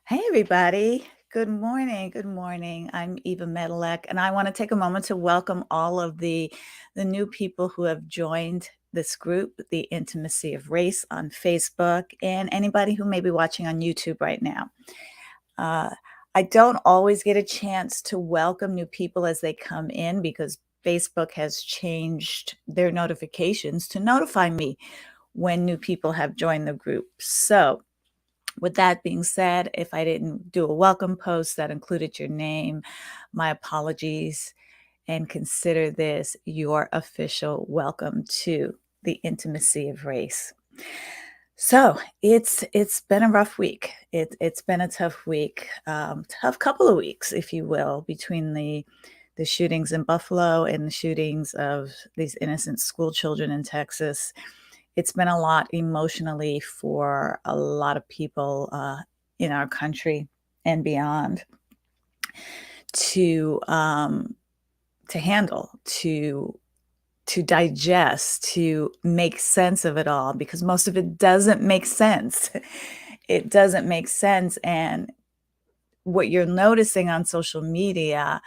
Hey, everybody. Good morning. Good morning. I'm Eva Medilek, and I want to take a moment to welcome all of the new people who have joined this group, The Intimacy of Race, on Facebook, and anybody who may be watching on YouTube right now. Uh, I don't always get a chance to welcome new people as they come in because Facebook has changed their notifications to notify me when new people have joined the group. So, with that being said, if I didn't do a welcome post that included your name, my apologies, and consider this your official welcome to the Intimacy of Race. So it's been a rough week. It's been a tough week, tough couple of weeks, if you will, between the shootings in Buffalo and the shootings of these innocent school children in Texas. It's been a lot emotionally for a lot of people in our country and beyond to um, to handle, to digest, to make sense of it all, because most of it doesn't make sense. It doesn't make sense, and what you're noticing on social media,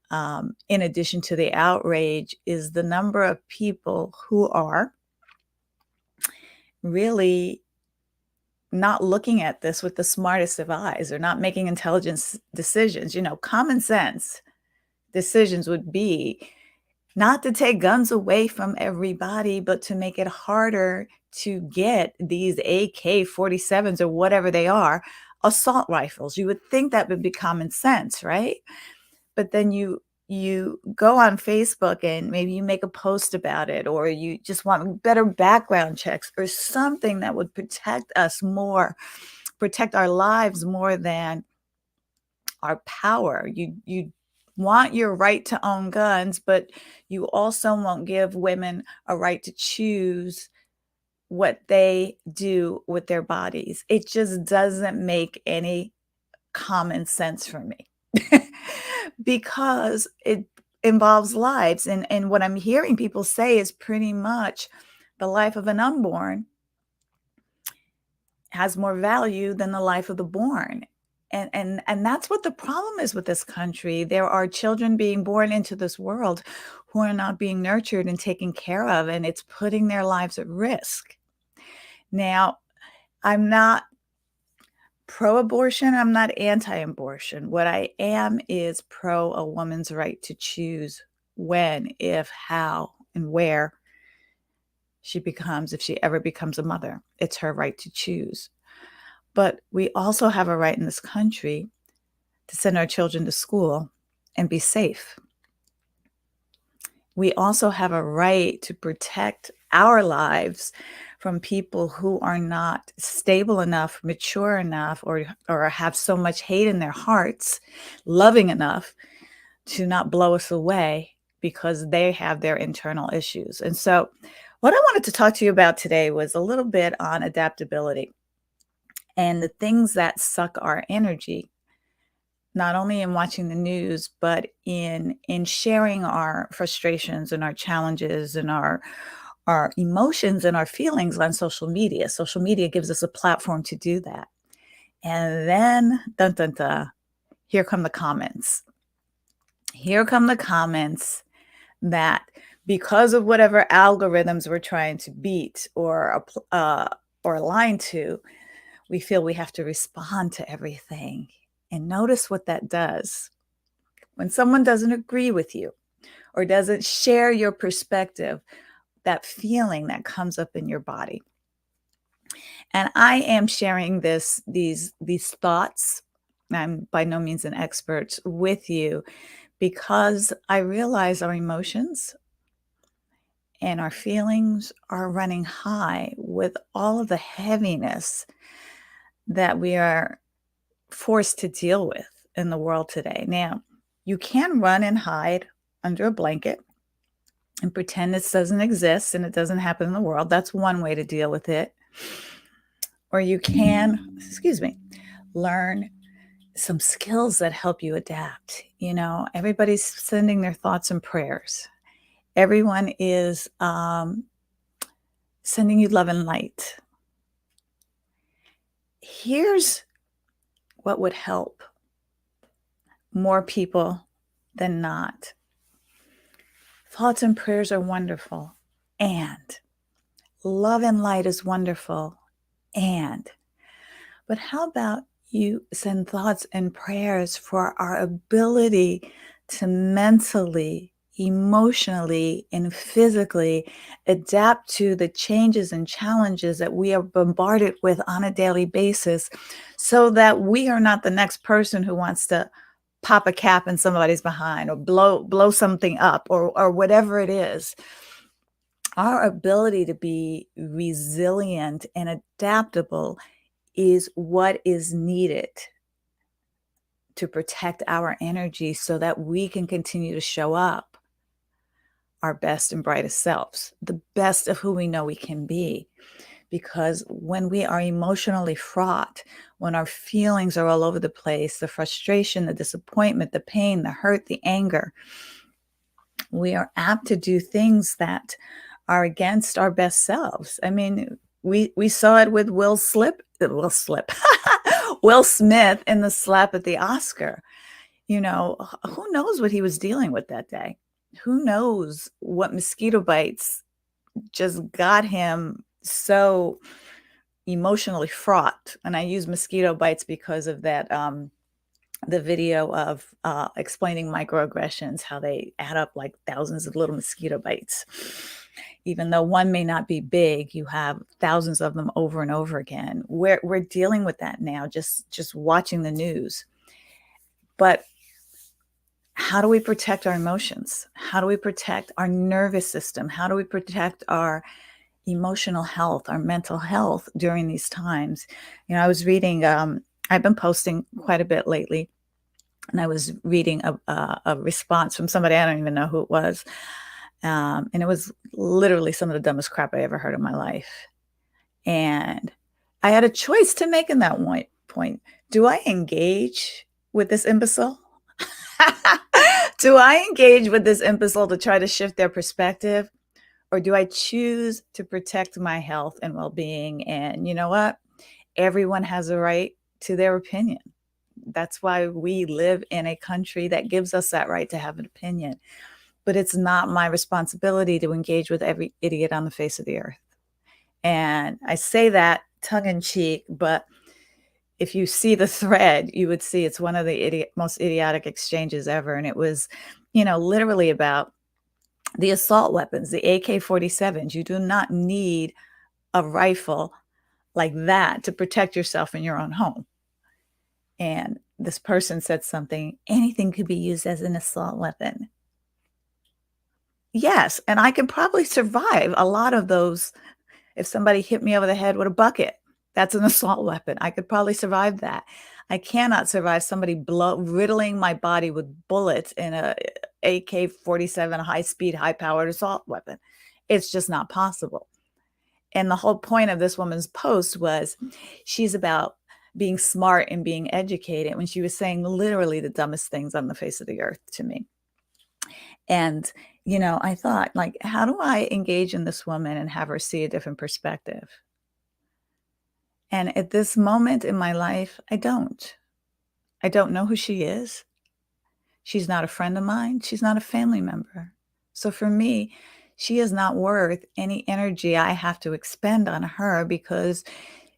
in addition to the outrage, is the number of people who are really not looking at this with the smartest of eyes. They're not making intelligent decisions. Common sense decisions would be not to take guns away from everybody, but to make it harder to get these AK-47s or whatever they are, assault rifles. You would think that would be common sense, right? But then you go on Facebook and maybe you make a post about it, or you just want better background checks or something that would protect us more, protect our lives more than our power. You want your right to own guns, but you also won't give women a right to choose what they do with their bodies. It just doesn't make any common sense for me. Because it involves lives, and what I'm hearing people say is pretty much the life of an unborn has more value than the life of the born. And that's what the problem is with this country. There are children being born into this world who are not being nurtured and taken care of, and it's putting their lives at risk. Now, I'm not pro-abortion, I'm not anti-abortion. What I am is pro a woman's right to choose when, if, how, and where if she ever becomes a mother. It's her right to choose. But we also have a right in this country to send our children to school and be safe. We also have a right to protect our lives from people who are not stable enough, mature enough, or have so much hate in their hearts, loving enough to not blow us away because they have their internal issues. And so, what I wanted to talk to you about today was a little bit on adaptability and the things that suck our energy, not only in watching the news, but in sharing our frustrations and our challenges and our emotions and our feelings on social media. Social media gives us a platform to do that. And then, dun dun dun, here come the comments. Here come the comments that because of whatever algorithms we're trying to beat or align to, we feel we have to respond to everything. And notice what that does. When someone doesn't agree with you or doesn't share your perspective, that feeling that comes up in your body. And I am sharing these thoughts. I'm by no means an expert with you because I realize our emotions and our feelings are running high with all of the heaviness that we are forced to deal with in the world today. Now, you can run and hide under a blanket and pretend this doesn't exist and it doesn't happen in the world. That's one way to deal with it. Or you can, excuse me, learn some skills that help you adapt. Everybody's sending their thoughts and prayers. Everyone is sending you love and light. Here's what would help more people than not. Thoughts and prayers are wonderful, and love and light is wonderful, and but how about you send thoughts and prayers for our ability to mentally, emotionally, and physically adapt to the changes and challenges that we are bombarded with on a daily basis so that we are not the next person who wants to pop a cap in somebody's behind or blow something up or whatever it is. Our ability to be resilient and adaptable is what is needed to protect our energy so that we can continue to show up our best and brightest selves, the best of who we know we can be. Because when we are emotionally fraught, when our feelings are all over the place, the frustration, the disappointment, the pain, the hurt, the anger, we are apt to do things that are against our best selves. I mean, we saw it with Will Smith in the slap at the Oscar. You know, who knows what he was dealing with that day? Who knows what mosquito bites just got him so emotionally fraught? And I use mosquito bites because of that the video of explaining microaggressions, how they add up like thousands of little mosquito bites. Even though one may not be big, you have thousands of them over and over again. We're dealing with that now, just watching the news. But how do we protect our emotions? How do we protect our nervous system? How do we protect our emotional health, our mental health during these times? You know, I was reading, I've been posting quite a bit lately, and I was reading a response from somebody, I don't even know who it was. And it was literally some of the dumbest crap I ever heard in my life. And I had a choice to make in that point. Do I engage with this imbecile? Do I engage with this imbecile to try to shift their perspective? Or do I choose to protect my health and well-being? And you know what? Everyone has a right to their opinion. That's why we live in a country that gives us that right to have an opinion. But it's not my responsibility to engage with every idiot on the face of the earth. And I say that tongue in cheek, but if you see the thread, you would see it's one of the most idiotic exchanges ever. And it was, you know, literally about the assault weapons, the AK-47s. You do not need a rifle like that to protect yourself in your own home. And this person said something, anything could be used as an assault weapon. Yes, and I can probably survive a lot of those. If somebody hit me over the head with a bucket, that's an assault weapon. I could probably survive that. I cannot survive somebody riddling my body with bullets in a AK-47 high-speed, high-powered assault weapon. It's just not possible. And the whole point of this woman's post was she's about being smart and being educated when she was saying literally the dumbest things on the face of the earth to me. And, you know, I thought, like, how do I engage in this woman and have her see a different perspective? And at this moment in my life, I don't. I don't know who she is. She's not a friend of mine. She's not a family member. So for me, she is not worth any energy I have to expend on her because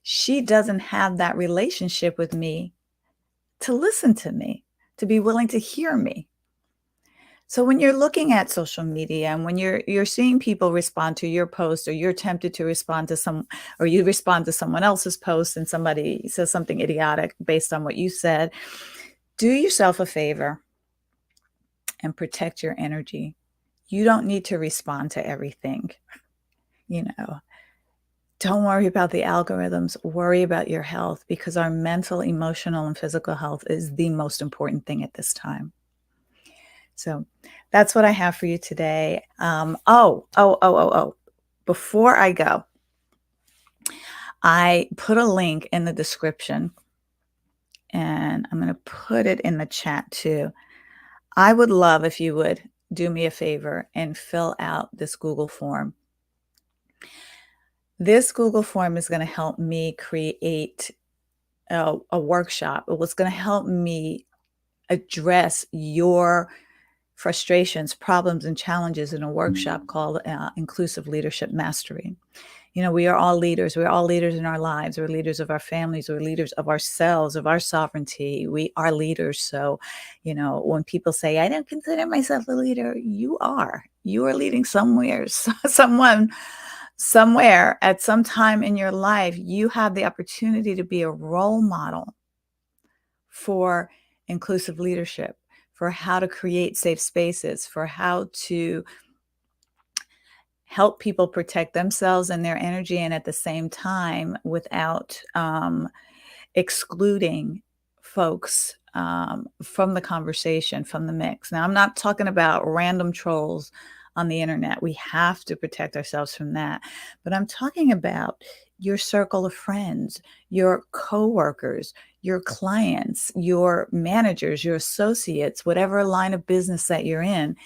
she doesn't have that relationship with me to listen to me, to be willing to hear me. So when you're looking at social media and when you're seeing people respond to your post, or you're tempted to respond to or you respond to someone else's post and somebody says something idiotic based on what you said, do yourself a favor and protect your energy. You don't need to respond to everything. You know, don't worry about the algorithms, worry about your health, because our mental, emotional, and physical health is the most important thing at this time. So that's what I have for you today. Before I go, I put a link in the description, and I'm going to put it in the chat too. I would love if you would do me a favor and fill out this Google form. This Google form is going to help me create a workshop. It was going to help me address your frustrations, problems, and challenges in a workshop called Inclusive Leadership Mastery. You know, we are all leaders. We're all leaders in our lives. We're leaders of our families. We're leaders of ourselves, of our sovereignty. We are leaders. So, you know, when people say, I don't consider myself a leader, you are. You are leading somewhere, someone, somewhere at some time in your life. You have the opportunity to be a role model for inclusive leadership, for how to create safe spaces, for how to help people protect themselves and their energy, and at the same time, without excluding folks from the conversation, from the mix. Now, I'm not talking about random trolls on the internet. We have to protect ourselves from that. But I'm talking about your circle of friends, your coworkers, your clients, your managers, your associates, whatever line of business that you're in.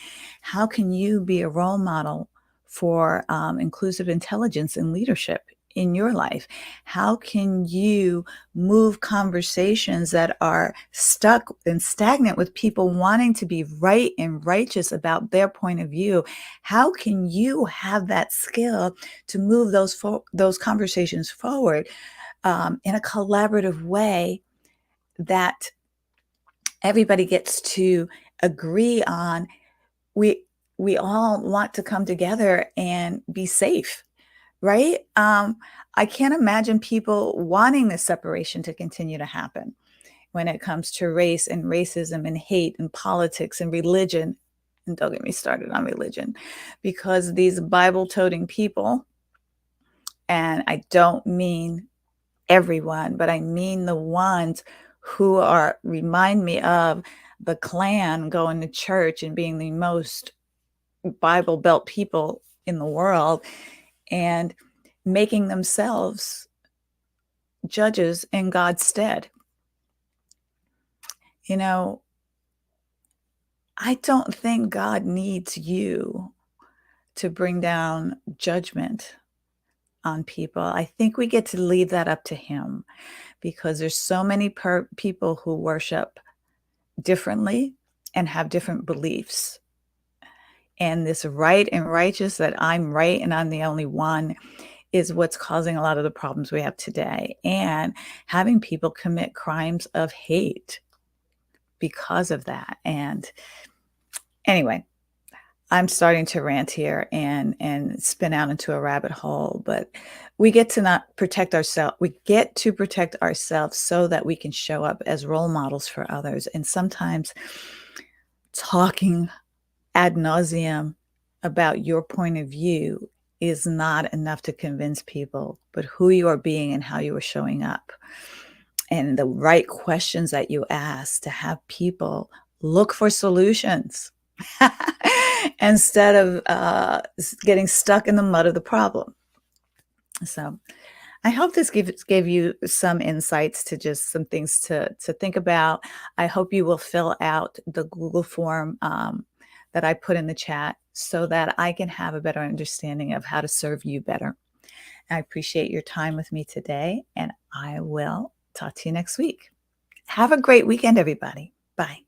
How can you be a role model for inclusive intelligence and leadership in your life? How can you move conversations that are stuck and stagnant with people wanting to be right and righteous about their point of view? How can you have that skill to move those conversations forward in a collaborative way that everybody gets to agree on? We all want to come together and be safe, right? I can't imagine people wanting this separation to continue to happen when it comes to race and racism and hate and politics and religion. And don't get me started on religion, because these Bible-toting people, and I don't mean everyone, but I mean the ones who are remind me of the Klan going to church and being the most Bible Belt people in the world, and making themselves judges in God's stead. You know, I don't think God needs you to bring down judgment on people. I think we get to leave that up to Him, because there's so many people who worship differently and have different beliefs. And this right and righteous, that I'm right and I'm the only one, is what's causing a lot of the problems we have today, and having people commit crimes of hate because of that. And anyway, I'm starting to rant here and spin out into a rabbit hole, but we get to not protect ourselves. We get to protect ourselves so that we can show up as role models for others. And sometimes talking ad nauseum about your point of view is not enough to convince people, but who you are being and how you are showing up, and the right questions that you ask to have people look for solutions instead of getting stuck in the mud of the problem. So I hope this gave you some insights, to just some things to think about. I hope you will fill out the Google form that I put in the chat, so that I can have a better understanding of how to serve you better. I appreciate your time with me today, and I will talk to you next week. Have a great weekend, everybody. Bye.